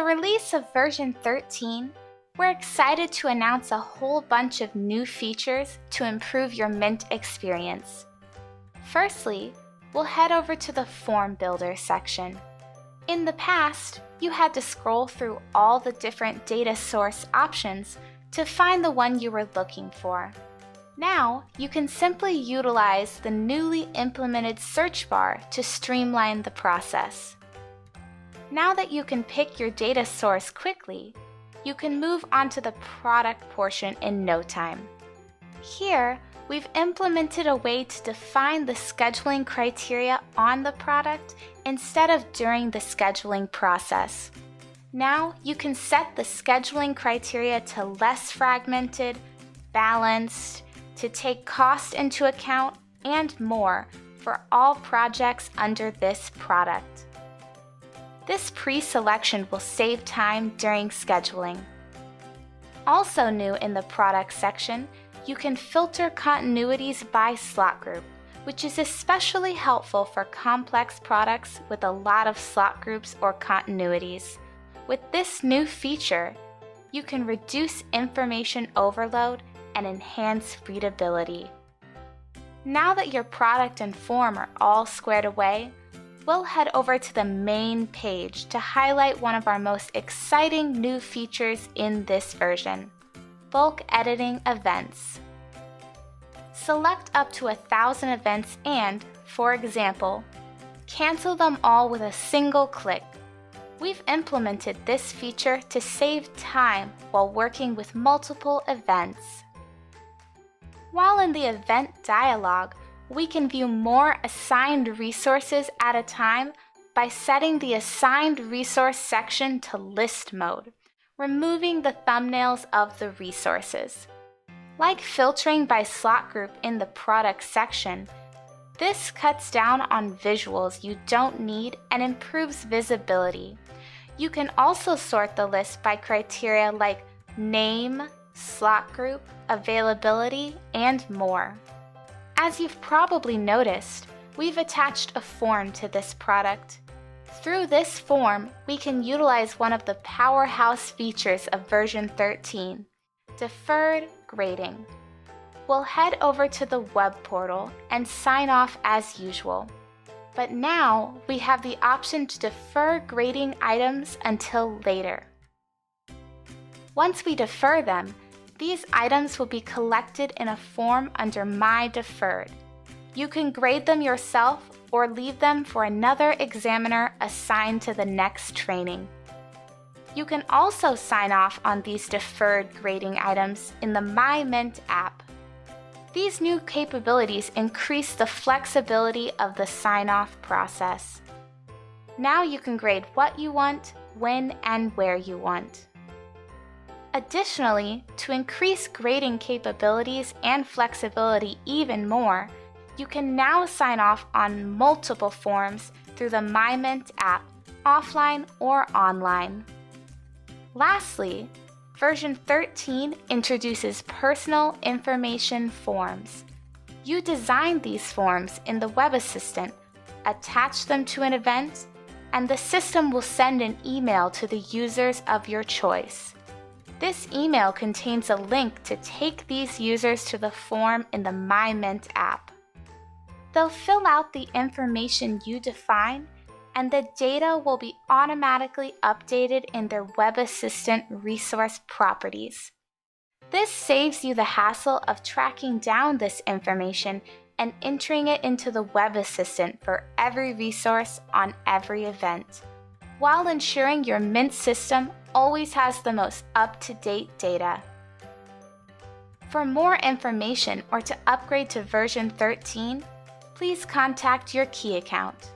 release of version 13, we're excited to announce a whole bunch of new features to improve your Mint experience. Firstly, we'll head over to the FormBuilder section. In the past, you had to scroll through all the different data source options to find the one you were looking for. Now, you can simply utilize the newly implemented search bar to streamline the process. Now that you can pick your data source quickly, you can move on to the product portion in no time. Here, we've implemented a way to define the scheduling criteria on the product instead of during the scheduling process. Now, you can set the scheduling criteria to less fragmented, balanced, to take cost into account, and more for all projects under this product. This pre-selection will save time during scheduling. Also new in the product section, you can filter continuities by slot group, which is especially helpful for complex products with a lot of slot groups or continuities. With this new feature, you can reduce information overload and enhance readability. Now that your product and form are all squared away, we'll head over to the main page to highlight one of our most exciting new features in this version: bulk editing events. Select up to 1,000 events and, for example, cancel them all with a single click. We've implemented this feature to save time while working with multiple events. While in the event dialog, we can view more assigned resources at a time by setting the assigned resource section to list mode, removing the thumbnails of the resources. Like filtering by slot group in the product section, this cuts down on visuals you don't need and improves visibility. You can also sort the list by criteria like name, slot group, availability, and more. As you've probably noticed, we've attached a form to this product. Through this form, we can utilize one of the powerhouse features of version 13, Deferred Grading. We'll head over to the web portal and sign off as usual. But now we have the option to defer grading items until later. Once we defer them, these items will be collected in a form under My Deferred. You can grade them yourself or leave them for another examiner assigned to the next training. You can also sign off on these deferred grading items in the My Mint app. These new capabilities increase the flexibility of the sign-off process. Now you can grade what you want, when and where you want. Additionally, to increase grading capabilities and flexibility even more, you can now sign off on multiple forms through the My Mint app, offline or online. Lastly, version 13 introduces personal information forms. You design these forms in the web assistant, attach them to an event, and the system will send an email to the users of your choice. This email contains a link to take these users to the form in the My Mint app. They'll fill out the information you define, and the data will be automatically updated in their web assistant resource properties. This saves you the hassle of tracking down this information and entering it into the web assistant for every resource on every event, while ensuring your Mint system always has the most up-to-date data. For more information or to upgrade to version 13, please contact your key account.